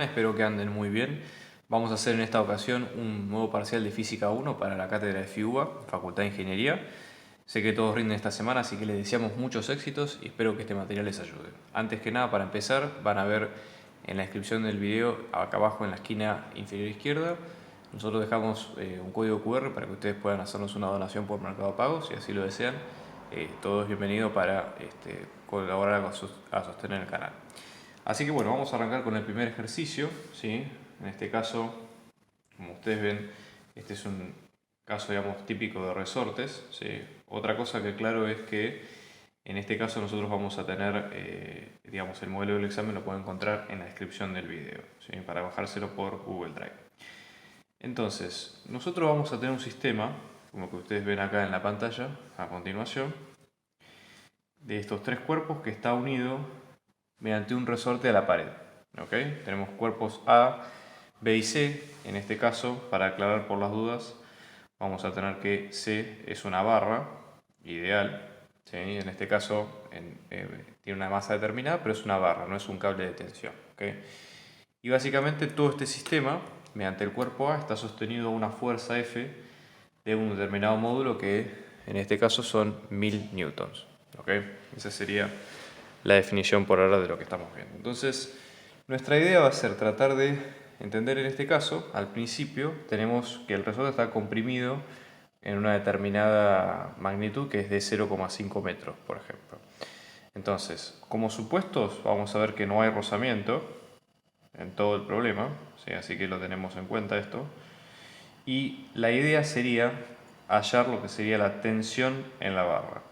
Espero que anden muy bien. Vamos a hacer en esta ocasión un nuevo parcial de Física 1 para la cátedra de FIUBA, Facultad de Ingeniería. Sé que todos rinden esta semana, así que les deseamos muchos éxitos y espero que este material les ayude. Antes que nada, para empezar, van a ver en la descripción del video, acá abajo en la esquina inferior izquierda, nosotros dejamos un código QR para que ustedes puedan hacernos una donación por Mercado Pago, si así lo desean. Todo es bienvenido para colaborar a sostener el canal. Así que bueno, vamos a arrancar con el primer ejercicio, ¿sí? En este caso, como ustedes ven, este es un caso, digamos, típico de resortes, ¿sí? Otra cosa que claro es que en este caso nosotros vamos a tener, digamos, el modelo del examen lo pueden encontrar en la descripción del video, ¿sí? Para bajárselo por Google Drive. Entonces, nosotros vamos a tener un sistema, como que ustedes ven acá en la pantalla, a continuación, de estos tres cuerpos que está unido mediante un resorte a la pared. ¿Okay? Tenemos cuerpos A, B y C. En este caso, para aclarar por las dudas, vamos a tener que C es una barra ideal. ¿Sí? En este caso tiene una masa determinada, pero es una barra, no es un cable de tensión. ¿Okay? Y básicamente todo este sistema, mediante el cuerpo A, está sostenido a una fuerza F de un determinado módulo que en este caso son 1000 newtons. ¿Okay? Esa sería la definición por ahora de lo que estamos viendo. Entonces, nuestra idea va a ser tratar de entender en este caso, al principio tenemos que el resorte está comprimido en una determinada magnitud que es de 0,5 metros, por ejemplo. Entonces, como supuestos, vamos a ver que no hay rozamiento en todo el problema, ¿sí? Así que lo tenemos en cuenta esto. Y la idea sería hallar lo que sería la tensión en la barra.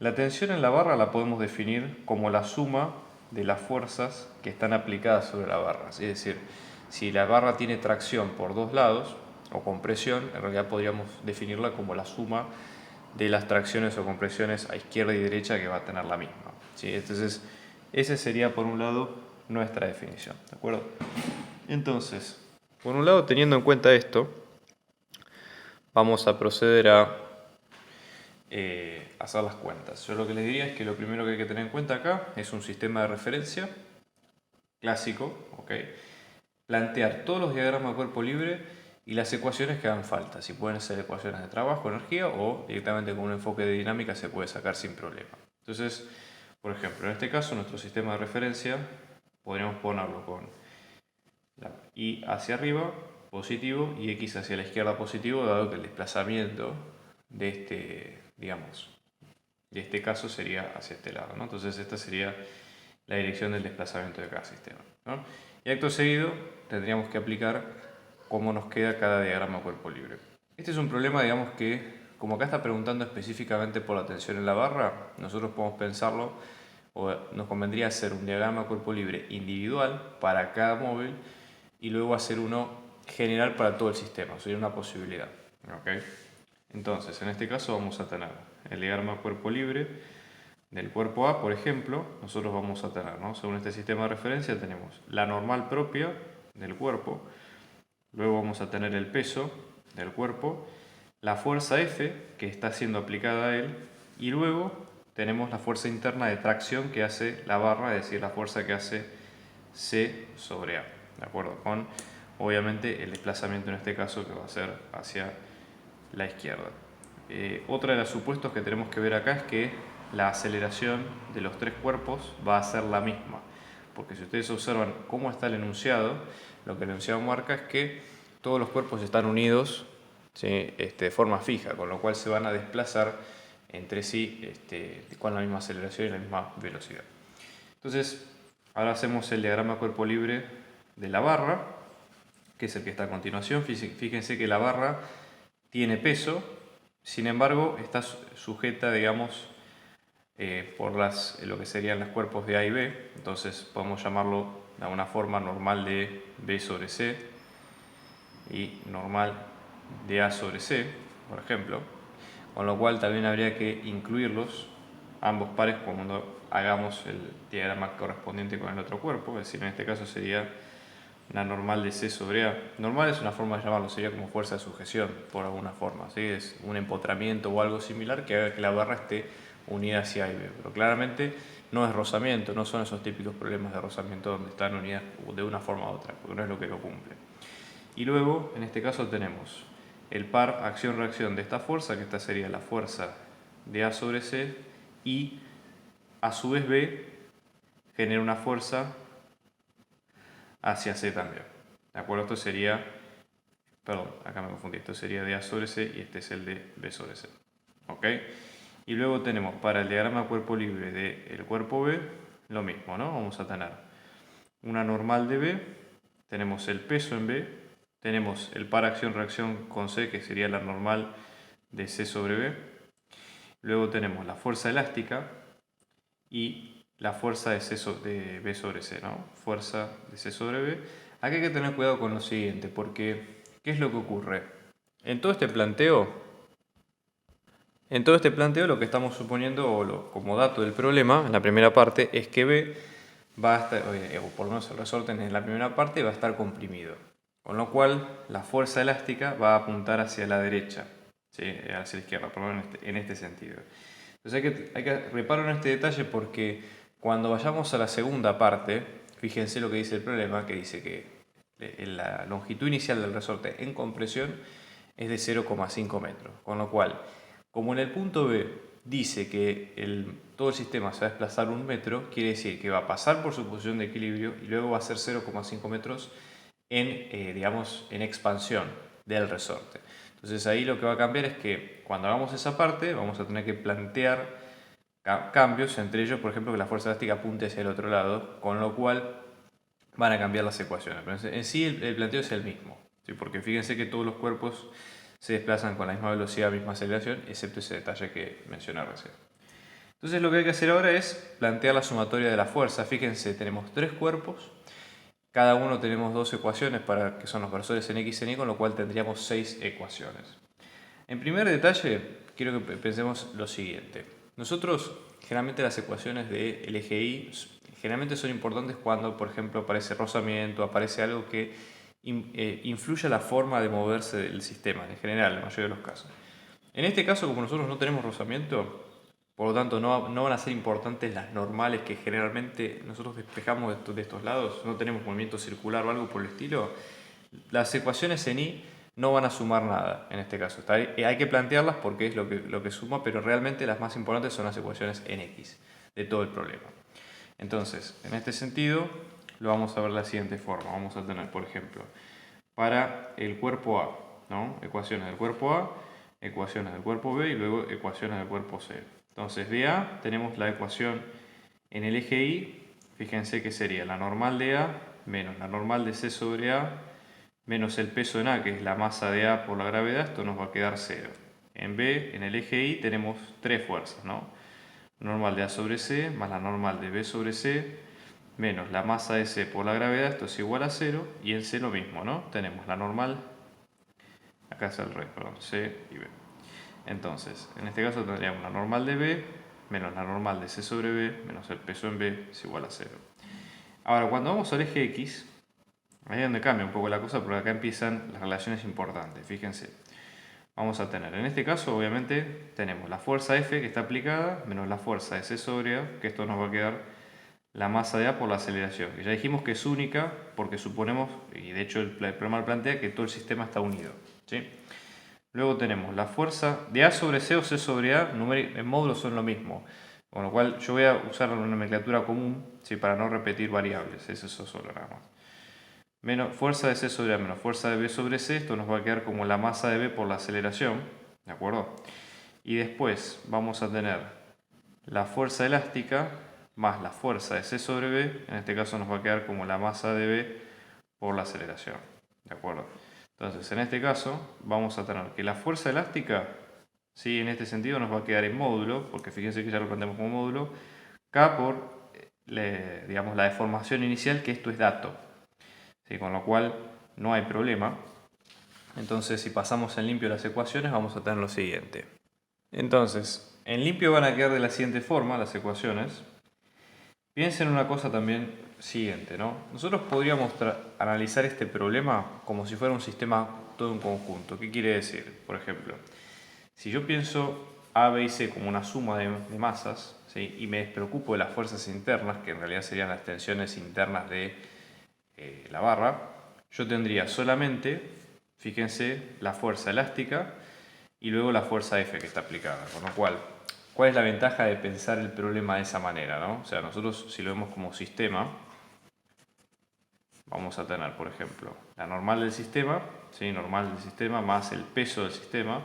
La tensión en la barra la podemos definir como la suma de las fuerzas que están aplicadas sobre la barra. Es decir, si la barra tiene tracción por dos lados o compresión, en realidad podríamos definirla como la suma de las tracciones o compresiones a izquierda y derecha que va a tener la misma. ¿Sí? Entonces, esa sería por un lado nuestra definición. ¿De acuerdo? Entonces, por un lado, teniendo en cuenta esto, vamos a proceder a hacer las cuentas. Yo lo que les diría es que lo primero que hay que tener en cuenta acá es un sistema de referencia clásico, ¿okay? Plantear todos los diagramas de cuerpo libre y las ecuaciones que hagan falta, si pueden ser ecuaciones de trabajo, energía o directamente con un enfoque de dinámica se puede sacar sin problema. Entonces, por ejemplo, en este caso nuestro sistema de referencia podríamos ponerlo con la Y hacia arriba positivo y X hacia la izquierda positivo, dado que el desplazamiento de de este caso sería hacia este lado, ¿no? Entonces esta sería la dirección del desplazamiento de cada sistema, ¿no? Y acto seguido tendríamos que aplicar cómo nos queda cada diagrama cuerpo libre. Este es un problema, digamos que, como acá está preguntando específicamente por la tensión en la barra, nosotros podemos pensarlo, o nos convendría hacer un diagrama cuerpo libre individual para cada móvil y luego hacer uno general para todo el sistema. Sería una posibilidad. ¿Okay? Entonces, en este caso vamos a tener el diagrama cuerpo libre del cuerpo A, por ejemplo. Nosotros vamos a tener, ¿no? Según este sistema de referencia, tenemos la normal propia del cuerpo. Luego vamos a tener el peso del cuerpo, la fuerza F que está siendo aplicada a él, y luego tenemos la fuerza interna de tracción que hace la barra, es decir, la fuerza que hace C sobre A, ¿de acuerdo? Con obviamente el desplazamiento en este caso que va a ser hacia la izquierda. Otra de los supuestos que tenemos que ver acá es que la aceleración de los tres cuerpos va a ser la misma, porque si ustedes observan cómo está el enunciado, lo que el enunciado marca es que todos los cuerpos están unidos, ¿sí? De forma fija, con lo cual se van a desplazar entre sí con la misma aceleración y la misma velocidad. Entonces, ahora hacemos el diagrama cuerpo libre de la barra, que es el que está a continuación. Fíjense que la barra tiene peso, sin embargo está sujeta, digamos, por lo que serían los cuerpos de A y B. Entonces podemos llamarlo de alguna forma normal de B sobre C y normal de A sobre C, por ejemplo. Con lo cual también habría que incluirlos, ambos pares, cuando hagamos el diagrama correspondiente con el otro cuerpo. Es decir, en este caso sería una normal de C sobre A. Normal es una forma de llamarlo, sería como fuerza de sujeción, por alguna forma, ¿sí? Es un empotramiento o algo similar que haga que la barra esté unidas hacia A y B, pero claramente no es rozamiento, no son esos típicos problemas de rozamiento donde están unidas de una forma u otra, porque no es lo que lo cumple. Y luego, en este caso, tenemos el par acción-reacción de esta fuerza, que esta sería la fuerza de A sobre C, y a su vez B genera una fuerza hacia C también. ¿De acuerdo? Esto sería, perdón, acá me confundí, esto sería de A sobre C y este es el de B sobre C. ¿Ok? Y luego tenemos para el diagrama cuerpo libre del cuerpo B, lo mismo, ¿no? Vamos a tener una normal de B, tenemos el peso en B, tenemos el par acción-reacción con C, que sería la normal de C sobre B. Luego tenemos la fuerza elástica y la fuerza de B sobre C, ¿no? Fuerza de C sobre B. Aquí hay que tener cuidado con lo siguiente, porque ¿qué es lo que ocurre? En todo este planteo lo que estamos suponiendo, como dato del problema, en la primera parte, es que B va a estar, o por lo menos el resorte en la primera parte va a estar comprimido. Con lo cual, la fuerza elástica va a apuntar hacia la derecha, ¿sí? Hacia la izquierda, por lo menos en este sentido. Entonces hay que reparar en este detalle porque cuando vayamos a la segunda parte, fíjense lo que dice el problema, que dice que la longitud inicial del resorte en compresión es de 0,5 metros. Con lo cual, como en el punto B dice que todo el sistema se va a desplazar 1 metro, quiere decir que va a pasar por su posición de equilibrio y luego va a ser 0,5 metros en expansión del resorte. Entonces ahí lo que va a cambiar es que cuando hagamos esa parte vamos a tener que plantear cambios, entre ellos por ejemplo que la fuerza elástica apunte hacia el otro lado, con lo cual van a cambiar las ecuaciones. Pero en sí el planteo es el mismo, ¿sí? Porque fíjense que todos los cuerpos se desplazan con la misma velocidad, misma aceleración, excepto ese detalle que mencioné recién. Entonces lo que hay que hacer ahora es plantear la sumatoria de la fuerza. Fíjense, tenemos 3 cuerpos. Cada uno tenemos 2 ecuaciones que son los versores en X y en Y, con lo cual tendríamos 6 ecuaciones. En primer detalle, quiero que pensemos lo siguiente. Nosotros, generalmente las ecuaciones del eje Y, generalmente son importantes cuando, por ejemplo, aparece rozamiento, aparece algo que influye a la forma de moverse del sistema, en general, en la mayoría de los casos. En este caso, como nosotros no tenemos rozamiento, por lo tanto, no van a ser importantes las normales que generalmente nosotros despejamos de estos lados. No tenemos movimiento circular o algo por el estilo. Las ecuaciones en Y no van a sumar nada en este caso. Hay que plantearlas porque es lo que suma, pero realmente las más importantes son las ecuaciones en X de todo el problema. Entonces, en este sentido, lo vamos a ver de la siguiente forma. Vamos a tener, por ejemplo, para el cuerpo A, ¿no? Ecuaciones del cuerpo A, ecuaciones del cuerpo B y luego ecuaciones del cuerpo C. Entonces de A tenemos la ecuación en el eje Y, fíjense que sería la normal de A menos la normal de C sobre A menos el peso en A, que es la masa de A por la gravedad, esto nos va a quedar 0. En B, en el eje Y, tenemos 3 fuerzas, ¿no? Normal de A sobre C más la normal de B sobre C menos la masa de C por la gravedad, esto es igual a 0, y en C lo mismo, ¿no? Tenemos la normal, acá es el revés, perdón, C y B. Entonces, en este caso tendríamos la normal de B menos la normal de C sobre B menos el peso en B es igual a 0. Ahora, cuando vamos al eje X, ahí es donde cambia un poco la cosa, porque acá empiezan las relaciones importantes, fíjense. Vamos a tener, en este caso, obviamente, tenemos la fuerza F que está aplicada menos la fuerza de C sobre A, que esto nos va a quedar la masa de A por la aceleración, que ya dijimos que es única porque suponemos, y de hecho el problema plantea que todo el sistema está unido, ¿sí? Luego tenemos la fuerza de A sobre C o C sobre A, en módulos son lo mismo. Con lo cual yo voy a usar una nomenclatura común, ¿sí? Para no repetir variables, es eso solo nada más. Menos fuerza de C sobre A menos fuerza de B sobre C, esto nos va a quedar como la masa de B por la aceleración, ¿de acuerdo? Y después vamos a tener la fuerza elástica más la fuerza de C sobre B, en este caso nos va a quedar como la masa de B por la aceleración, ¿de acuerdo? Entonces, en este caso, vamos a tener que la fuerza elástica, ¿sí? En este sentido nos va a quedar en módulo, porque fíjense que ya lo planteamos como módulo, K por, digamos, la deformación inicial, que esto es dato, ¿sí? Con lo cual no hay problema. Entonces, si pasamos en limpio las ecuaciones, vamos a tener lo siguiente. Entonces, en limpio van a quedar de la siguiente forma las ecuaciones. Piensen una cosa también siguiente, ¿no? Nosotros podríamos analizar este problema como si fuera un sistema todo en conjunto. ¿Qué quiere decir? Por ejemplo, si yo pienso A, B y C como una suma de masas, ¿sí? Y me despreocupo de las fuerzas internas, que en realidad serían las tensiones internas de la barra, yo tendría solamente, fíjense, la fuerza elástica y luego la fuerza F que está aplicada. Con lo cual, ¿cuál es la ventaja de pensar el problema de esa manera, ¿no? O sea, nosotros si lo vemos como sistema, vamos a tener, por ejemplo, la normal del sistema, ¿sí? Normal del sistema más el peso del sistema,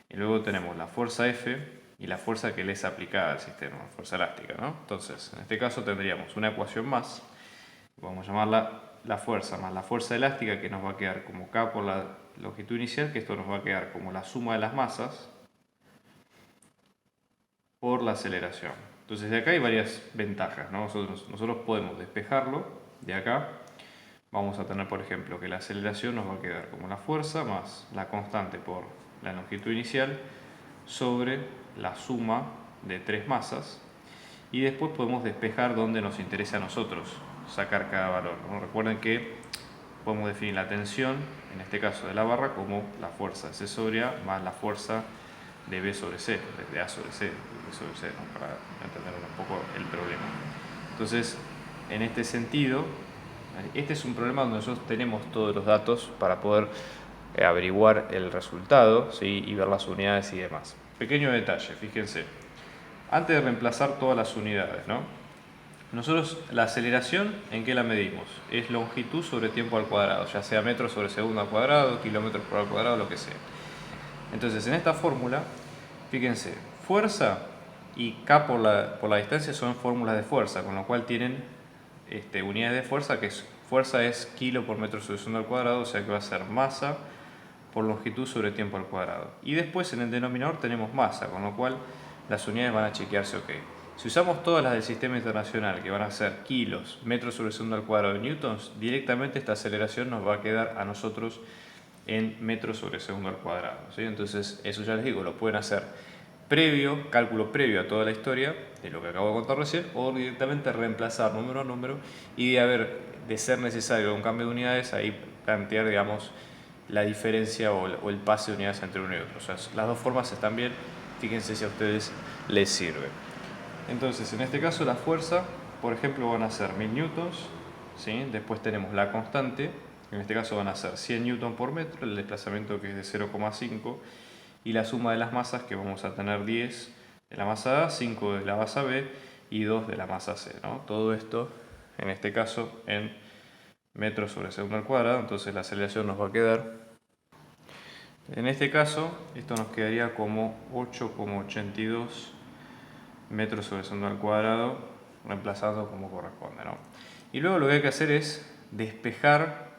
y luego tenemos la fuerza F y la fuerza que le es aplicada al sistema, fuerza elástica, ¿no? Entonces, en este caso tendríamos una ecuación más, vamos a llamarla la fuerza más la fuerza elástica, que nos va a quedar como K por la longitud inicial, que esto nos va a quedar como la suma de las masas por la aceleración. Entonces de acá hay varias ventajas, ¿no? Nosotros podemos despejarlo de acá. Vamos a tener, por ejemplo, que la aceleración nos va a quedar como la fuerza más la constante por la longitud inicial sobre la suma de tres masas. Y después podemos despejar donde nos interesa a nosotros sacar cada valor, ¿no? Recuerden que podemos definir la tensión, en este caso de la barra, como la fuerza de C sobre A más la fuerza de B sobre C, de A sobre C, B sobre C, ¿no? Para entender un poco el problema. Entonces, en este sentido, este es un problema donde nosotros tenemos todos los datos para poder averiguar el resultado, ¿sí? Y ver las unidades y demás. Pequeño detalle, fíjense. Antes de reemplazar todas las unidades, ¿no? Nosotros la aceleración, ¿en qué la medimos? Es longitud sobre tiempo al cuadrado, ya sea metros sobre segundo al cuadrado, kilómetros por al cuadrado, lo que sea. Entonces, en esta fórmula, fíjense, fuerza y K por la distancia son fórmulas de fuerza, con lo cual tienen unidades de fuerza, que fuerza es kilo por metro sobre segundo al cuadrado, o sea que va a ser masa por longitud sobre tiempo al cuadrado. Y después en el denominador tenemos masa, con lo cual las unidades van a chequearse ok. Si usamos todas las del sistema internacional, que van a ser kilos, metros sobre segundo al cuadrado de newtons, directamente esta aceleración nos va a quedar a nosotros en metros sobre segundo al cuadrado, ¿sí? Entonces, eso ya les digo, lo pueden hacer cálculo previo a toda la historia, de lo que acabo de contar recién, o directamente reemplazar número a número y de ser necesario un cambio de unidades, ahí plantear, digamos, la diferencia o el pase de unidades entre uno y otro. O sea, las dos formas están bien, fíjense si a ustedes les sirve. Entonces, en este caso la fuerza, por ejemplo, van a ser 1000 newtons, ¿sí? Después tenemos la constante, en este caso van a ser 100 newtons por metro, el desplazamiento que es de 0,5, y la suma de las masas, que vamos a tener 10 de la masa A, 5 de la masa B y 2 de la masa C, ¿no? Todo esto, en este caso, en metros sobre segundo al cuadrado, entonces la aceleración nos va a quedar, en este caso, esto nos quedaría como 8,82 metros sobre segundo al cuadrado, reemplazando como corresponde, ¿no? Y luego lo que hay que hacer es despejar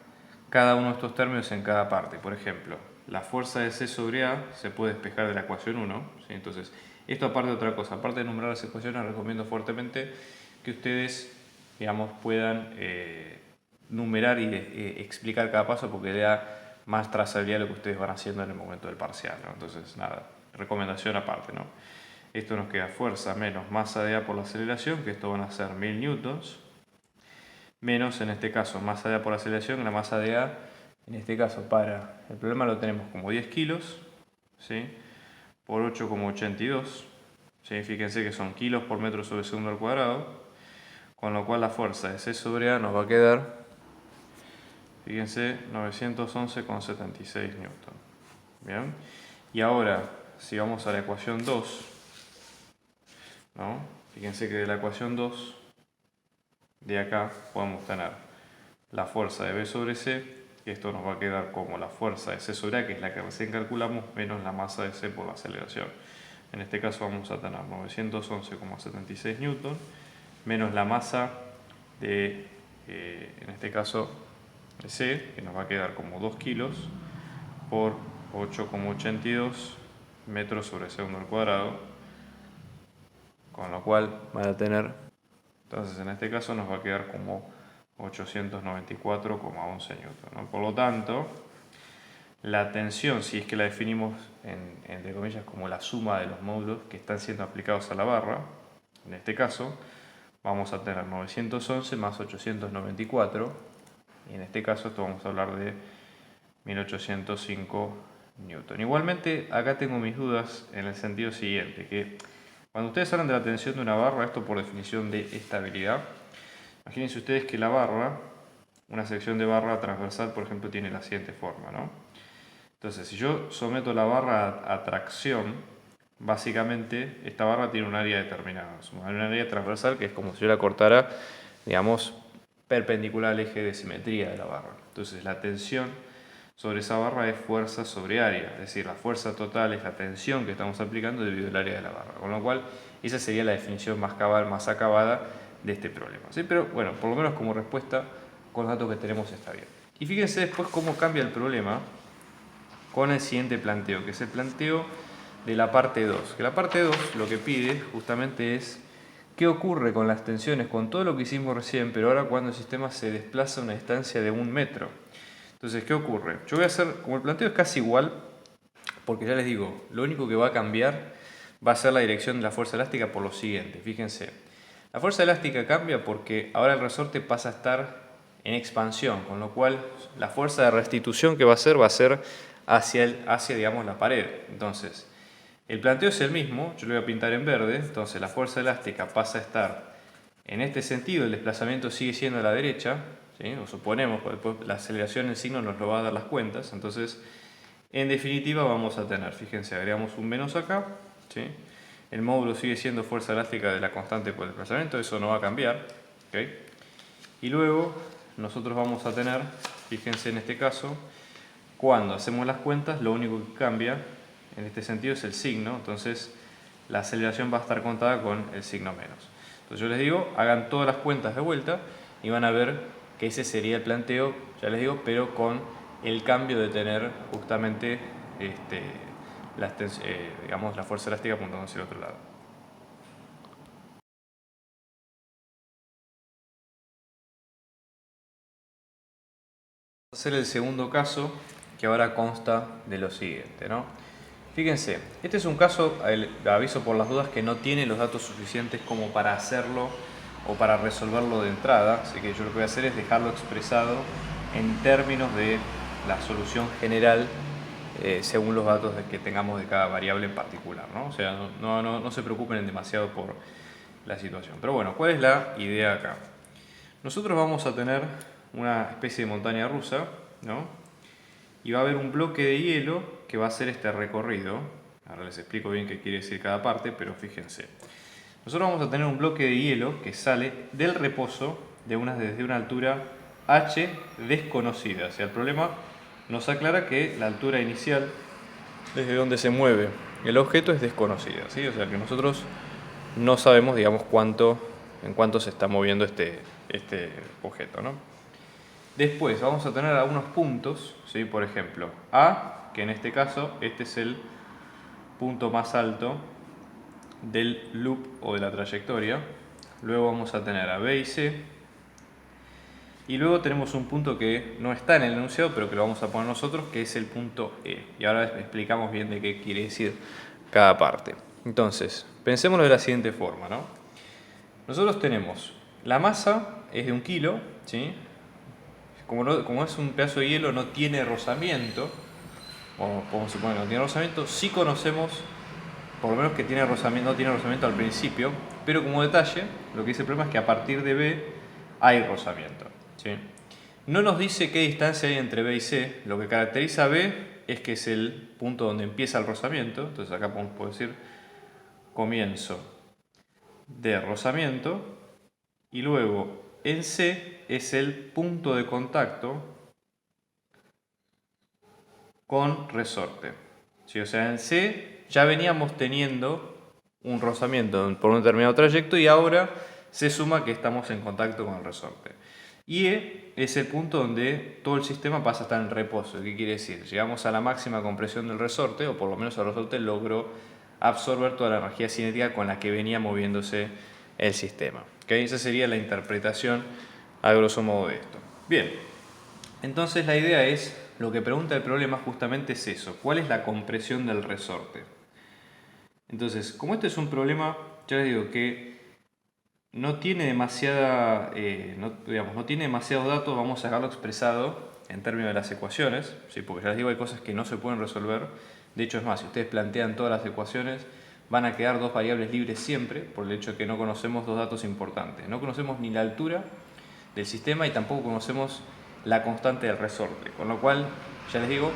cada uno de estos términos en cada parte. Por ejemplo, la fuerza de C sobre A se puede despejar de la ecuación 1, ¿sí? Entonces, esto aparte de otra cosa, aparte de enumerar las ecuaciones, recomiendo fuertemente que ustedes, digamos, puedan numerar y explicar cada paso, porque le da más trazabilidad a lo que ustedes van haciendo en el momento del parcial, ¿no? Entonces, nada, recomendación aparte, ¿no? Esto nos queda fuerza menos masa de A por la aceleración, que esto van a ser 1000 newtons, menos, en este caso, masa de A por la aceleración, la masa de A, en este caso, para el problema lo tenemos como 10 kilos, ¿sí? Por 8,82, ¿sí? Fíjense que son kilos por metro sobre segundo al cuadrado, con lo cual la fuerza de C sobre A nos va a quedar, fíjense, 911,76 newton. ¿Bien? Y ahora, si vamos a la ecuación 2, ¿no? Fíjense que de la ecuación 2, de acá podemos tener la fuerza de B sobre C, y esto nos va a quedar como la fuerza de C sobre A, que es la que recién calculamos, menos la masa de C por la aceleración. En este caso vamos a tener 911,76 newton, menos la masa de, en este caso, de C, que nos va a quedar como 2 kilos, por 8,82 metros sobre segundo al cuadrado, con lo cual van a tener, entonces en este caso nos va a quedar como 894,11 newton, ¿no? Por lo tanto, la tensión, si es que la definimos entre comillas como la suma de los módulos que están siendo aplicados a la barra, en este caso vamos a tener 911 más 894, y en este caso esto vamos a hablar de 1805 Newton. Igualmente, acá tengo mis dudas en el sentido siguiente, que cuando ustedes hablan de la tensión de una barra, esto por definición de estabilidad, imagínense ustedes que la barra, una sección de barra transversal, por ejemplo, tiene la siguiente forma, ¿no? Entonces, si yo someto la barra a tracción, básicamente esta barra tiene un área determinada, un área transversal que es como si yo la cortara, digamos, perpendicular al eje de simetría de la barra. Entonces, la tensión sobre esa barra es fuerza sobre área, es decir, la fuerza total es la tensión que estamos aplicando debido al área de la barra, con lo cual esa sería la definición más cabal, más acabada de este problema, ¿sí? Pero bueno, por lo menos como respuesta con los datos que tenemos está bien. Y fíjense después cómo cambia el problema con el siguiente planteo, que es el planteo de la parte 2. Que la parte 2 lo que pide justamente es qué ocurre con las tensiones, con todo lo que hicimos recién, pero ahora cuando el sistema se desplaza a una distancia de 1 metro. Entonces, ¿qué ocurre? Yo voy a hacer, como el planteo es casi igual, porque ya les digo, lo único que va a cambiar va a ser la dirección de la fuerza elástica por lo siguiente. Fíjense, la fuerza elástica cambia porque ahora el resorte pasa a estar en expansión, con lo cual la fuerza de restitución que va a ser hacia digamos, la pared. Entonces, el planteo es el mismo, yo lo voy a pintar en verde, entonces la fuerza elástica pasa a estar en este sentido, el desplazamiento sigue siendo a la derecha, ¿sí? O suponemos, porque después la aceleración en signo nos lo va a dar las cuentas, entonces en definitiva vamos a tener, fíjense, agregamos un menos acá, ¿sí? El módulo sigue siendo fuerza elástica de la constante por desplazamiento, eso no va a cambiar, ¿okay? Y luego nosotros vamos a tener, fíjense en este caso, cuando hacemos las cuentas lo único que cambia en este sentido es el signo, entonces la aceleración va a estar contada con el signo menos. Entonces yo les digo, hagan todas las cuentas de vuelta y van a ver que ese sería el planteo, ya les digo, pero con el cambio de tener justamente digamos, la fuerza elástica apuntando hacia el otro lado. Vamos a hacer el segundo caso, que ahora consta de lo siguiente, ¿no? Fíjense, este es un caso, aviso por las dudas, que no tiene los datos suficientes como para hacerlo o para resolverlo de entrada, así que yo lo que voy a hacer es dejarlo expresado en términos de la solución general según los datos que tengamos de cada variable en particular, ¿no? O sea, no se preocupen demasiado por la situación. Pero bueno, ¿cuál es la idea acá? Nosotros vamos a tener una especie de montaña rusa, ¿no? Y va a haber un bloque de hielo que va a hacer este recorrido. Ahora les explico bien qué quiere decir cada parte, pero fíjense. Nosotros vamos a tener un bloque de hielo que sale del reposo desde una altura h desconocida. O sea, el problema nos aclara que la altura inicial desde donde se mueve el objeto es desconocida, ¿sí? O sea, que nosotros no sabemos, digamos, en cuánto se está moviendo este objeto, ¿no? Después vamos a tener algunos puntos, ¿sí? Por ejemplo, A, que en este caso este es el punto más alto del loop o de la trayectoria. Luego vamos a tener a B y C. Y luego tenemos un punto que no está en el enunciado, pero que lo vamos a poner nosotros, que es el punto E. Y ahora explicamos bien de qué quiere decir cada parte. Entonces, pensémoslo de la siguiente forma, ¿no? Nosotros tenemos la masa es de 1 kilo, ¿sí? Como es un pedazo de hielo, no tiene rozamiento, o podemos suponer que no tiene rozamiento, sí conocemos, por lo menos que tiene rozamiento, no tiene rozamiento al principio, pero como detalle, lo que dice el problema es que a partir de B hay rozamiento, ¿sí? No nos dice qué distancia hay entre B y C, lo que caracteriza a B es que es el punto donde empieza el rozamiento, entonces acá podemos decir comienzo de rozamiento, y luego en C es el punto de contacto con resorte, ¿sí? O sea, en C ya veníamos teniendo un rozamiento por un determinado trayecto y ahora se suma que estamos en contacto con el resorte. Y E es el punto donde todo el sistema pasa a estar en reposo. ¿Qué quiere decir? Llegamos a la máxima compresión del resorte, o por lo menos el resorte logró absorber toda la energía cinética con la que venía moviéndose el sistema. ¿Okay? Esa sería la interpretación a grosso modo de esto. Bien, entonces la idea es, lo que pregunta el problema justamente es eso, ¿cuál es la compresión del resorte? Entonces, como este es un problema, ya les digo que no tiene demasiados datos, vamos a dejarlo expresado en términos de las ecuaciones, ¿sí? Porque ya les digo, hay cosas que no se pueden resolver. De hecho, es más, si ustedes plantean todas las ecuaciones, van a quedar dos variables libres siempre, por el hecho de que no conocemos dos datos importantes. No conocemos ni la altura del sistema y tampoco conocemos la constante del resorte, con lo cual, ya les digo,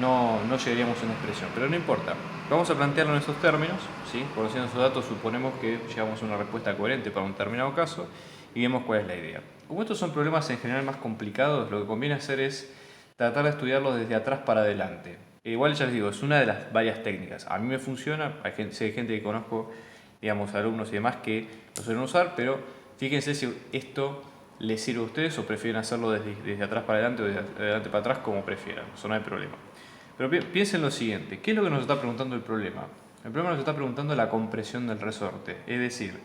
no llegaríamos a una expresión, pero no importa. Vamos a plantearlo en estos términos, ¿sí? Conociendo esos datos suponemos que llegamos a una respuesta coherente para un determinado caso y vemos cuál es la idea. Como estos son problemas en general más complicados, lo que conviene hacer es tratar de estudiarlos desde atrás para adelante. Igual ya les digo, es una de las varias técnicas. A mí me funciona, hay gente que conozco, digamos, alumnos y demás que lo suelen usar, pero fíjense si esto les sirve a ustedes o prefieren hacerlo desde atrás para adelante o desde adelante para atrás, como prefieran. Eso no hay problema. Pero piensen lo siguiente, ¿qué es lo que nos está preguntando el problema? El problema nos está preguntando la compresión del resorte, es decir,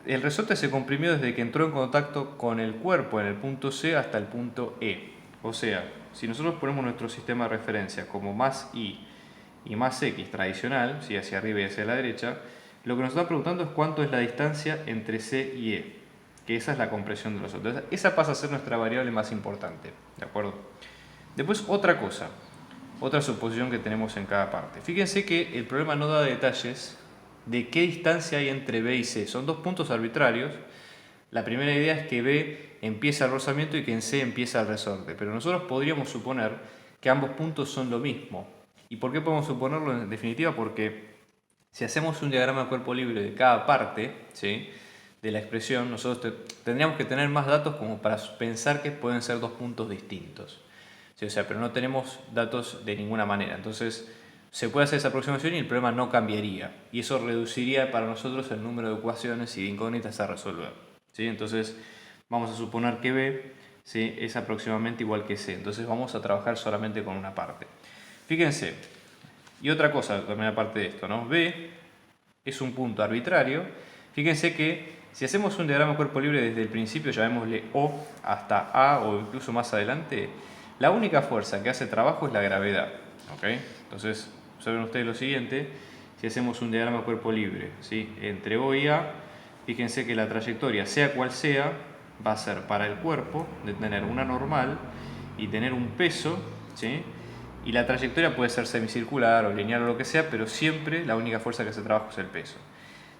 el resorte se comprimió desde que entró en contacto con el cuerpo en el punto C hasta el punto E. O sea, si nosotros ponemos nuestro sistema de referencia como más I y más X tradicional, ¿sí? Hacia arriba y hacia la derecha, lo que nos está preguntando es cuánto es la distancia entre C y E, que esa es la compresión del resorte. Entonces, esa pasa a ser nuestra variable más importante, ¿de acuerdo? Después otra cosa, otra suposición que tenemos en cada parte. Fíjense que el problema no da detalles de qué distancia hay entre B y C. Son dos puntos arbitrarios. La primera idea es que B empieza el rozamiento y que en C empieza el resorte. Pero nosotros podríamos suponer que ambos puntos son lo mismo. ¿Y por qué podemos suponerlo en definitiva? Porque si hacemos un diagrama de cuerpo libre de cada parte, ¿sí?, de la expresión, nosotros tendríamos que tener más datos como para pensar que pueden ser dos puntos distintos. ¿Sí? O sea, pero no tenemos datos de ninguna manera. Entonces, se puede hacer esa aproximación y el problema no cambiaría. Y eso reduciría para nosotros el número de ecuaciones y de incógnitas a resolver. ¿Sí? Entonces, vamos a suponer que B, ¿sí?, es aproximadamente igual que C. Entonces, vamos a trabajar solamente con una parte. Fíjense, y otra cosa también aparte de esto, ¿no? B es un punto arbitrario. Fíjense que si hacemos un diagrama de cuerpo libre desde el principio, llamémosle O hasta A o incluso más adelante, la única fuerza que hace trabajo es la gravedad. ¿Okay? Entonces, saben ustedes lo siguiente, si hacemos un diagrama de cuerpo libre, ¿sí?, entre O y A, fíjense que la trayectoria, sea cual sea, va a ser para el cuerpo de tener una normal y tener un peso, ¿sí?, y la trayectoria puede ser semicircular o lineal o lo que sea, pero siempre la única fuerza que hace trabajo es el peso.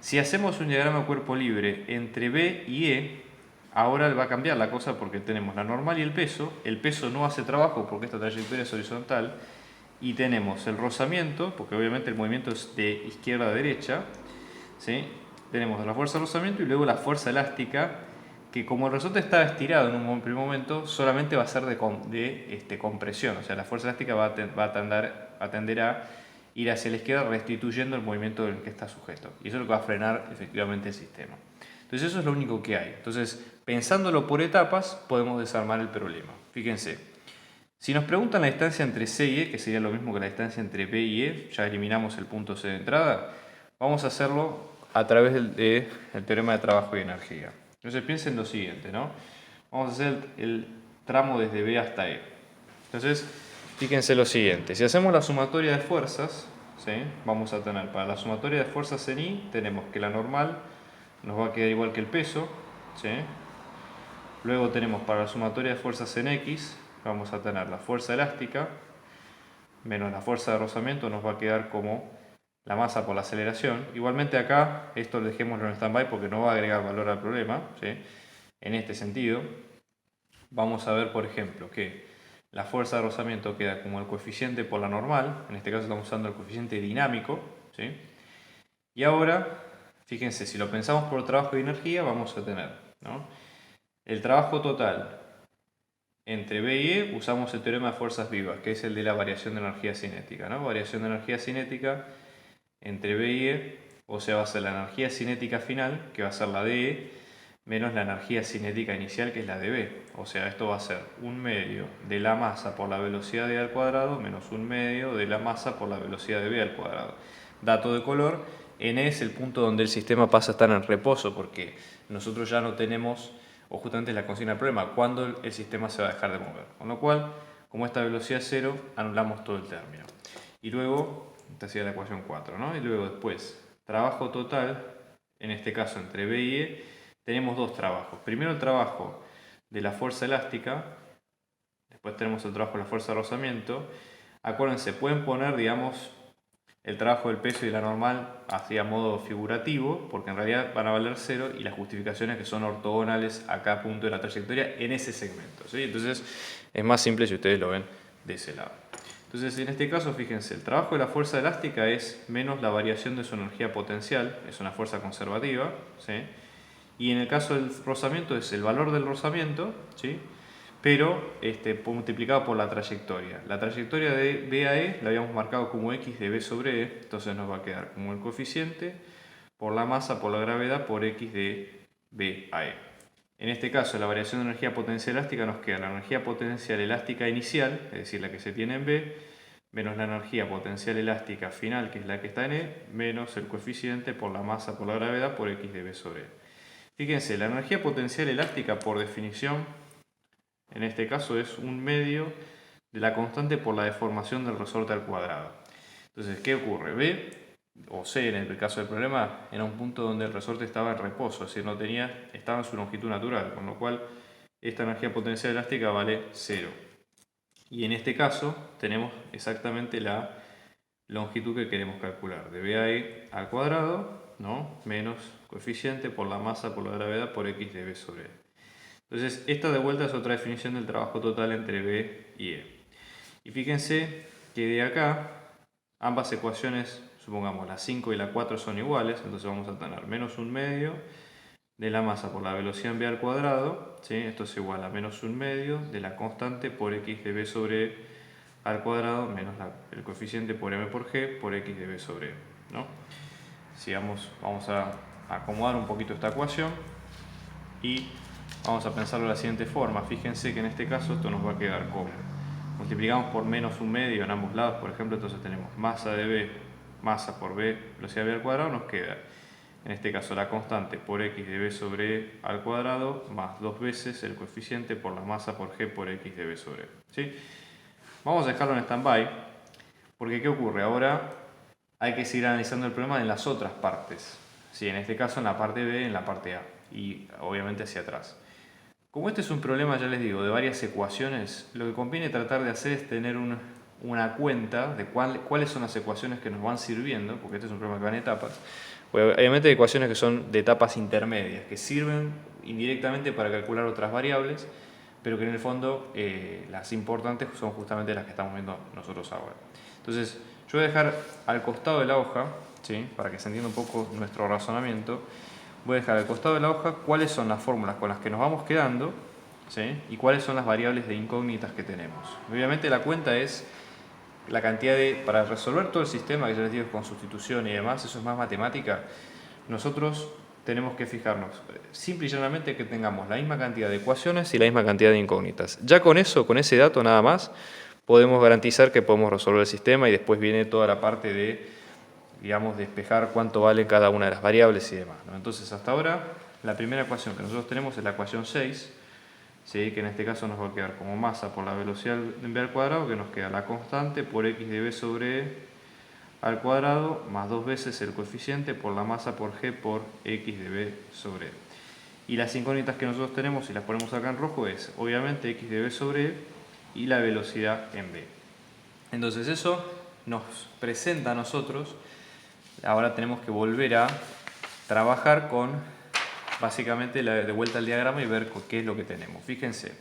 Si hacemos un diagrama de cuerpo libre entre B y E, ahora va a cambiar la cosa porque tenemos la normal y el peso no hace trabajo porque esta trayectoria es horizontal, y tenemos el rozamiento, porque obviamente el movimiento es de izquierda a derecha, ¿sí? Tenemos la fuerza de rozamiento y luego la fuerza elástica, que como el resorte está estirado en un primer momento, solamente va a ser de compresión, o sea, la fuerza elástica va a tender a ir hacia la izquierda restituyendo el movimiento en el que está sujeto. Y eso es lo que va a frenar efectivamente el sistema. Entonces eso es lo único que hay. Entonces, pensándolo por etapas, podemos desarmar el problema. Fíjense, si nos preguntan la distancia entre C y E, que sería lo mismo que la distancia entre B y E, ya eliminamos el punto C de entrada, vamos a hacerlo a través del teorema de trabajo y energía. Entonces piensen lo siguiente, ¿no? Vamos a hacer el tramo desde B hasta E. Entonces, fíjense lo siguiente, si hacemos la sumatoria de fuerzas, ¿sí?, vamos a tener para la sumatoria de fuerzas en I, tenemos que la normal nos va a quedar igual que el peso, ¿sí? Luego tenemos para la sumatoria de fuerzas en X, vamos a tener la fuerza elástica menos la fuerza de rozamiento, nos va a quedar como la masa por la aceleración. Igualmente acá, esto lo dejémoslo en stand-by porque no va a agregar valor al problema, ¿sí? En este sentido, vamos a ver, por ejemplo, que la fuerza de rozamiento queda como el coeficiente por la normal, en este caso estamos usando el coeficiente dinámico, ¿sí? Y ahora, fíjense, si lo pensamos por trabajo y energía, vamos a tener, ¿no?, el trabajo total entre B y E, usamos el teorema de fuerzas vivas, que es el de la variación de energía cinética, ¿no? Variación de energía cinética entre B y E, o sea, va a ser la energía cinética final, que va a ser la de E, menos la energía cinética inicial, que es la de B. O sea, esto va a ser 1/2 de la masa por la velocidad de E al cuadrado, menos 1/2 de la masa por la velocidad de B al cuadrado. Dato de color, N es el punto donde el sistema pasa a estar en reposo, porque nosotros ya no tenemos, o justamente es la consigna del problema, cuándo el sistema se va a dejar de mover. Con lo cual, como esta velocidad es 0, anulamos todo el término. Y luego, esta sería la ecuación 4, ¿no? Y luego después, trabajo total, en este caso entre B y E, tenemos dos trabajos. Primero el trabajo de la fuerza elástica, después tenemos el trabajo de la fuerza de rozamiento. Acuérdense, pueden poner, digamos, el trabajo del peso y la normal así a modo figurativo, porque en realidad van a valer 0 y las justificaciones que son ortogonales a cada punto de la trayectoria en ese segmento, ¿sí? Entonces es más simple si ustedes lo ven de ese lado. Entonces en este caso, fíjense, el trabajo de la fuerza elástica es menos la variación de su energía potencial, es una fuerza conservativa, ¿sí? Y en el caso del rozamiento es el valor del rozamiento, ¿sí? Pero multiplicado por la trayectoria. La trayectoria de B a E la habíamos marcado como X de B sobre E, entonces nos va a quedar como el coeficiente por la masa por la gravedad por X de B a E. En este caso, la variación de energía potencial elástica nos queda la energía potencial elástica inicial, es decir, la que se tiene en B, menos la energía potencial elástica final, que es la que está en E, menos el coeficiente por la masa por la gravedad por X de B sobre E. Fíjense, la energía potencial elástica, por definición, en este caso es un medio de la constante por la deformación del resorte al cuadrado. Entonces, ¿qué ocurre? B o C, en el caso del problema, era un punto donde el resorte estaba en reposo, es decir, estaba en su longitud natural, con lo cual esta energía potencial elástica vale 0. Y en este caso tenemos exactamente la longitud que queremos calcular, de B a E al cuadrado, ¿no? Menos coeficiente por la masa por la gravedad por X de B sobre E. Entonces, esta de vuelta es otra definición del trabajo total entre B y E. Y fíjense que de acá, ambas ecuaciones, supongamos la 5 y la 4 son iguales, entonces vamos a tener menos un medio de la masa por la velocidad en B al cuadrado, ¿sí? Esto es igual a menos un medio de la constante por X de B sobre E al cuadrado menos el coeficiente por M por G por X de B sobre E, ¿no? Sigamos, vamos a acomodar un poquito esta ecuación y vamos a pensarlo de la siguiente forma. Fíjense que en este caso esto nos va a quedar como multiplicamos por menos un medio en ambos lados, por ejemplo, entonces tenemos masa de B, masa por B, velocidad de B al cuadrado, nos queda en este caso la constante por X de B sobre E al cuadrado más 2 veces el coeficiente por la masa por G por X de B sobre E, ¿sí? Vamos a dejarlo en stand-by porque ¿qué ocurre? Ahora hay que seguir analizando el problema en las otras partes, ¿sí? En este caso en la parte B, en la parte A y obviamente hacia atrás. Como este es un problema, ya les digo, de varias ecuaciones, lo que conviene tratar de hacer es tener una cuenta de cuáles son las ecuaciones que nos van sirviendo, porque este es un problema que va en etapas. Obviamente hay ecuaciones que son de etapas intermedias, que sirven indirectamente para calcular otras variables, pero que en el fondo las importantes son justamente las que estamos viendo nosotros ahora. Entonces, yo voy a dejar al costado de la hoja, ¿sí? Para que se entienda un poco nuestro razonamiento, voy a dejar al costado de la hoja cuáles son las fórmulas con las que nos vamos quedando, ¿sí? Y cuáles son las variables de incógnitas que tenemos. Obviamente la cuenta es la cantidad para resolver todo el sistema, que ya les digo con sustitución y demás, eso es más matemática, nosotros tenemos que fijarnos simple y llanamente que tengamos la misma cantidad de ecuaciones y la misma cantidad de incógnitas. Ya con eso, con ese dato nada más, podemos garantizar que podemos resolver el sistema y después viene toda la parte de, digamos, despejar cuánto vale cada una de las variables y demás, ¿no? Entonces, hasta ahora, la primera ecuación que nosotros tenemos es la ecuación 6, ¿sí? Que en este caso nos va a quedar como masa por la velocidad en B al cuadrado, que nos queda la constante por X de B sobre E al cuadrado, más 2 veces el coeficiente por la masa por G por X de B sobre E. Y las incógnitas que nosotros tenemos, si las ponemos acá en rojo, es obviamente X de B sobre E y la velocidad en B. Entonces eso nos presenta a nosotros, ahora tenemos que volver a trabajar con básicamente de vuelta al diagrama y ver qué es lo que tenemos. Fíjense,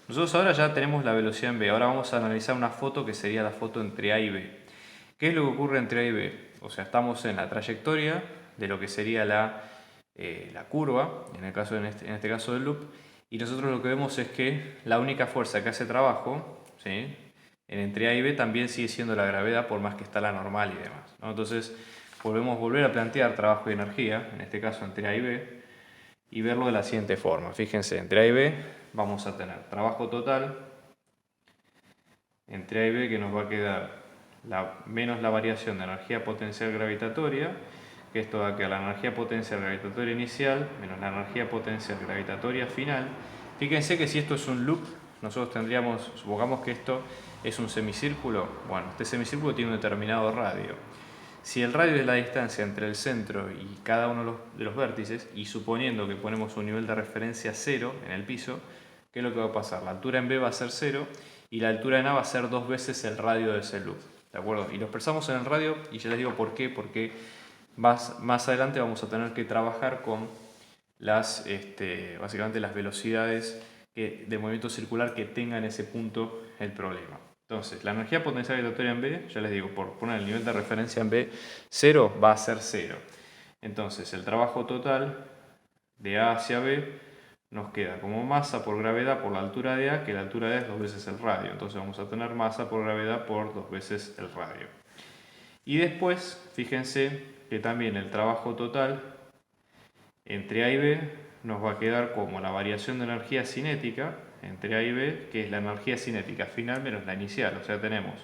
nosotros ahora ya tenemos la velocidad en B, ahora vamos a analizar una foto que sería la foto entre A y B. ¿Qué es lo que ocurre entre A y B? O sea, estamos en la trayectoria de lo que sería la curva, en este caso del loop, y nosotros lo que vemos es que la única fuerza que hace trabajo, ¿sí? Entre A y B también sigue siendo la gravedad, por más que está la normal y demás, ¿no? Entonces, volver a plantear trabajo y energía, en este caso entre A y B, y verlo de la siguiente forma. Fíjense, entre A y B vamos a tener trabajo total entre A y B que nos va a quedar menos la variación de energía potencial gravitatoria, que esto va a quedar la energía potencial gravitatoria inicial menos la energía potencial gravitatoria final. Fíjense que si esto es un loop, nosotros tendríamos, supongamos que esto es un semicírculo, bueno, este semicírculo tiene un determinado radio. Si el radio es la distancia entre el centro y cada uno de los vértices, y suponiendo que ponemos un nivel de referencia 0 en el piso, ¿qué es lo que va a pasar? La altura en B va a ser 0 y la altura en A va a ser 2 veces el radio de ese loop. ¿De acuerdo? Y lo expresamos en el radio y ya les digo por qué. Porque más adelante vamos a tener que trabajar con básicamente las velocidades de movimiento circular que tenga en ese punto el problema. Entonces, la energía potencial gravitatoria en B, ya les digo, por poner el nivel de referencia en B, 0 va a ser 0. Entonces, el trabajo total de A hacia B nos queda como masa por gravedad por la altura de A, que la altura de A es 2 veces el radio. Entonces vamos a tener masa por gravedad por 2 veces el radio. Y después, fíjense que también el trabajo total entre A y B nos va a quedar como la variación de energía cinética entre A y B, que es la energía cinética final menos la inicial. O sea, tenemos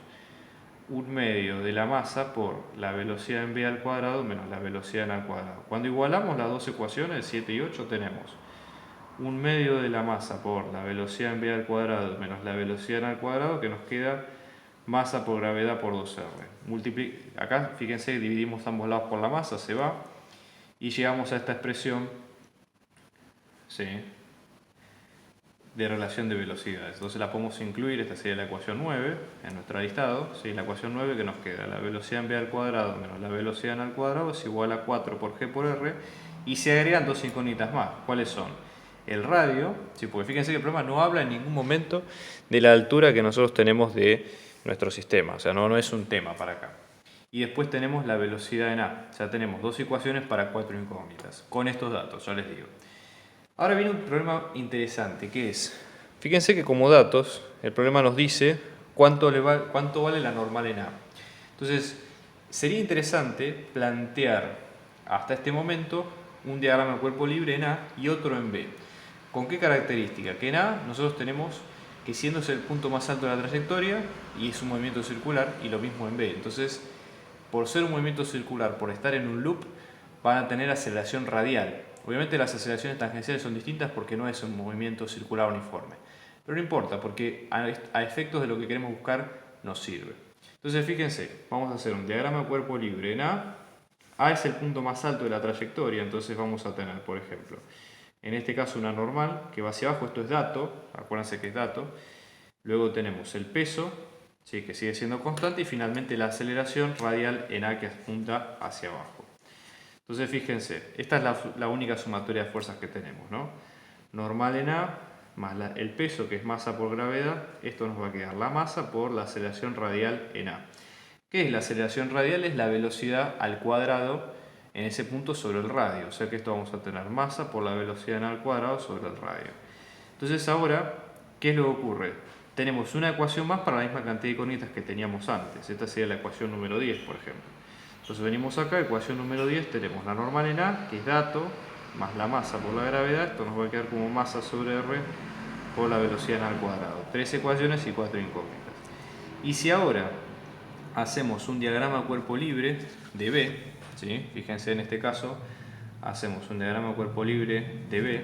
un medio de la masa por la velocidad en B al cuadrado menos la velocidad en A al cuadrado. Cuando igualamos las dos ecuaciones, 7 y 8, tenemos un medio de la masa por la velocidad en B al cuadrado menos la velocidad en A al cuadrado, que nos queda masa por gravedad por 2R. Acá, fíjense, dividimos ambos lados por la masa, se va, y llegamos a esta expresión, ¿sí?, de relación de velocidades. Entonces la podemos incluir, esta sería la ecuación 9 en nuestro listado, ¿sí? La ecuación 9 que nos queda, la velocidad en B al cuadrado menos la velocidad en A al cuadrado es igual a 4 por G por R, y se agregan dos incógnitas más. ¿Cuáles son? El radio, ¿sí? Porque fíjense que el problema no habla en ningún momento de la altura que nosotros tenemos de nuestro sistema, o sea, no es un tema para acá. Y después tenemos la velocidad en A, o sea, tenemos dos ecuaciones para 4 incógnitas, con estos datos, ya les digo. Ahora viene un problema interesante, que es, fíjense que como datos, el problema nos dice cuánto vale la normal en A. Entonces, sería interesante plantear hasta este momento un diagrama de cuerpo libre en A y otro en B. ¿Con qué característica? Que en A nosotros tenemos que siendo el punto más alto de la trayectoria y es un movimiento circular, y lo mismo en B. Entonces, por ser un movimiento circular, por estar en un loop, van a tener aceleración radial. Obviamente las aceleraciones tangenciales son distintas porque no es un movimiento circular uniforme. Pero no importa, porque a efectos de lo que queremos buscar nos sirve. Entonces fíjense, vamos a hacer un diagrama de cuerpo libre en A. A es el punto más alto de la trayectoria, entonces vamos a tener, por ejemplo, en este caso una normal que va hacia abajo, esto es dato, acuérdense que es dato. Luego tenemos el peso, ¿sí?, que sigue siendo constante, y finalmente la aceleración radial en A que apunta hacia abajo. Entonces fíjense, esta es la única sumatoria de fuerzas que tenemos, ¿no? Normal en A más el peso, que es masa por gravedad, esto nos va a quedar la masa por la aceleración radial en A. ¿Qué es la aceleración radial? Es la velocidad al cuadrado en ese punto sobre el radio, o sea que esto vamos a tener masa por la velocidad en A al cuadrado sobre el radio. Entonces ahora, ¿qué es lo que ocurre? Tenemos una ecuación más para la misma cantidad de incógnitas que teníamos antes, esta sería la ecuación número 10, por ejemplo. Entonces venimos acá, ecuación número 10, tenemos la normal en A, que es dato, más la masa por la gravedad, esto nos va a quedar como masa sobre R por la velocidad en A al cuadrado. 3 ecuaciones y 4 incógnitas. Y si ahora hacemos un diagrama de cuerpo libre de B, ¿sí?, fíjense en este caso, hacemos un diagrama de cuerpo libre de B,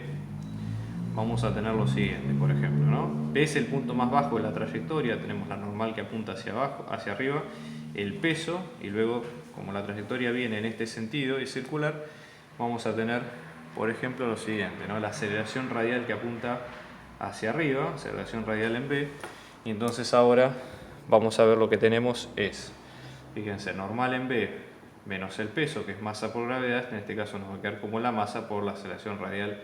vamos a tener lo siguiente, por ejemplo, ¿no? B es el punto más bajo de la trayectoria, tenemos la normal que apunta hacia abajo, hacia arriba, el peso, y luego, como la trayectoria viene en este sentido y circular, vamos a tener, por ejemplo, lo siguiente, ¿no?, la aceleración radial que apunta hacia arriba, aceleración radial en B, y entonces ahora vamos a ver lo que tenemos es, fíjense, normal en B menos el peso, que es masa por gravedad, en este caso nos va a quedar como la masa por la aceleración radial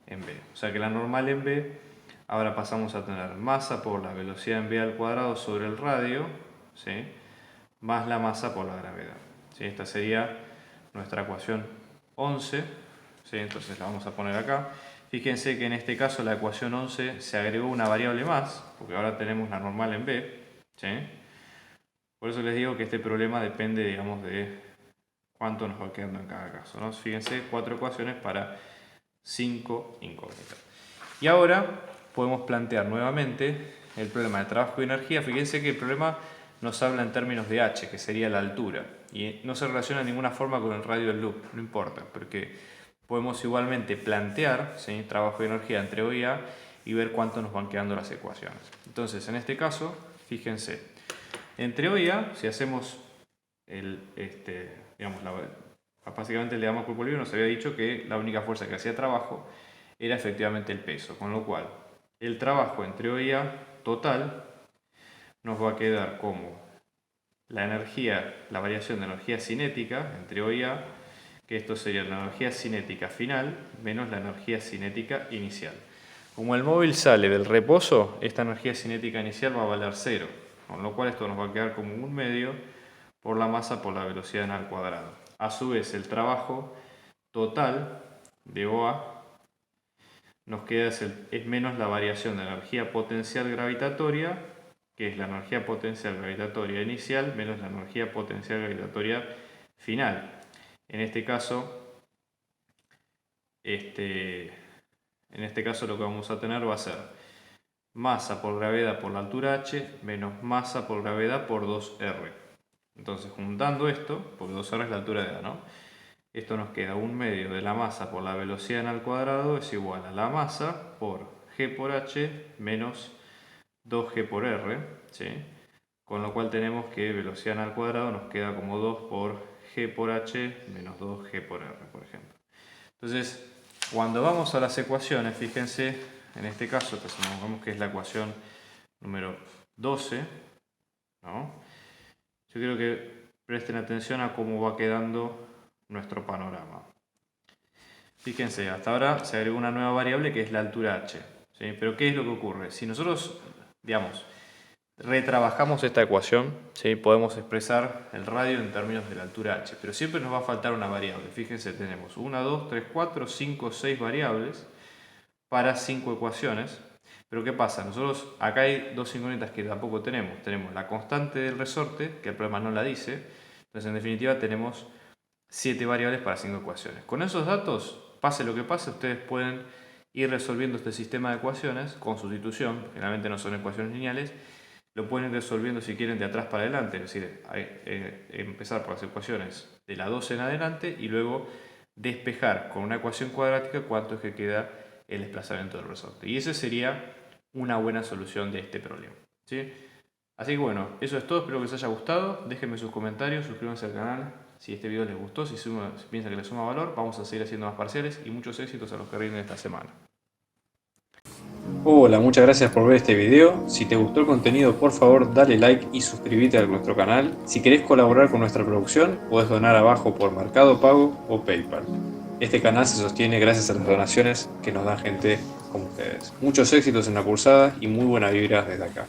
en B. O sea que la normal en B, ahora pasamos a tener masa por la velocidad en B al cuadrado sobre el radio, ¿sí?, más la masa por la gravedad, ¿sí? Esta sería nuestra ecuación 11, ¿sí? Entonces la vamos a poner acá. Fíjense que en este caso la ecuación 11 se agregó una variable más, porque ahora tenemos la normal en B, ¿sí? Por eso les digo que este problema depende, digamos, de cuánto nos va quedando en cada caso, ¿no? Fíjense, 4 ecuaciones para 5 incógnitas. Y ahora podemos plantear nuevamente el problema de trabajo y energía. Fíjense que el problema nos habla en términos de h, que sería la altura, y no se relaciona de ninguna forma con el radio del loop, no importa, porque podemos igualmente plantear, ¿sí?, trabajo y energía entre O y A y ver cuánto nos van quedando las ecuaciones. Entonces, en este caso, fíjense, entre O y A, si hacemos básicamente el diagrama de cuerpo libre, nos había dicho que la única fuerza que hacía trabajo era efectivamente el peso, con lo cual el trabajo entre O y A total nos va a quedar como la variación de energía cinética entre O y A, que esto sería la energía cinética final menos la energía cinética inicial. Como el móvil sale del reposo, esta energía cinética inicial va a valer 0, con lo cual esto nos va a quedar como 1/2 por la masa por la velocidad n al cuadrado. A su vez, el trabajo total de OA nos queda es menos la variación de energía potencial gravitatoria, que es la energía potencial gravitatoria inicial, menos la energía potencial gravitatoria final. En este caso lo que vamos a tener va a ser masa por gravedad por la altura h menos masa por gravedad por 2r. Entonces, juntando esto, porque 2r es la altura de A, ¿no? Esto nos queda 1/2 de la masa por la velocidad n al cuadrado es igual a la masa por g por h menos 2g por r, ¿sí? Con lo cual tenemos que velocidad n al cuadrado nos queda como 2 por g por h menos 2g por r, por ejemplo. Entonces, cuando vamos a las ecuaciones, fíjense, en este caso, vemos que es la ecuación número 12, ¿no? Yo quiero que presten atención a cómo va quedando nuestro panorama. Fíjense, hasta ahora se agregó una nueva variable que es la altura h, ¿sí? Pero ¿qué es lo que ocurre? Si nosotros, digamos, retrabajamos esta ecuación, ¿sí? Podemos expresar el radio en términos de la altura h, pero siempre nos va a faltar una variable. Fíjense, tenemos 1, 2, 3, 4, 5, 6 variables para 5 ecuaciones. Pero ¿qué pasa? Nosotros acá hay dos incógnitas que tampoco tenemos. Tenemos la constante del resorte, que el problema no la dice. Entonces, en definitiva, tenemos 7 variables para 5 ecuaciones. Con esos datos, pase lo que pase, ustedes pueden ir resolviendo este sistema de ecuaciones con sustitución. Generalmente no son ecuaciones lineales. Lo pueden ir resolviendo si quieren de atrás para adelante. Es decir, empezar por las ecuaciones de la 12 en adelante y luego despejar con una ecuación cuadrática cuánto es que queda el desplazamiento del resorte. Y esa sería una buena solución de este problema, ¿sí? Así que bueno, eso es todo. Espero que les haya gustado. Déjenme sus comentarios, suscríbanse al canal si este video les gustó, si piensan que les suma valor. Vamos a seguir haciendo más parciales y muchos éxitos a los que rinden esta semana. Hola, muchas gracias por ver este video. Si te gustó el contenido, por favor dale like y suscríbete a nuestro canal. Si querés colaborar con nuestra producción, podés donar abajo por Mercado Pago o PayPal. Este canal se sostiene gracias a las donaciones que nos dan gente como ustedes. Muchos éxitos en la cursada y muy buena vibra desde acá.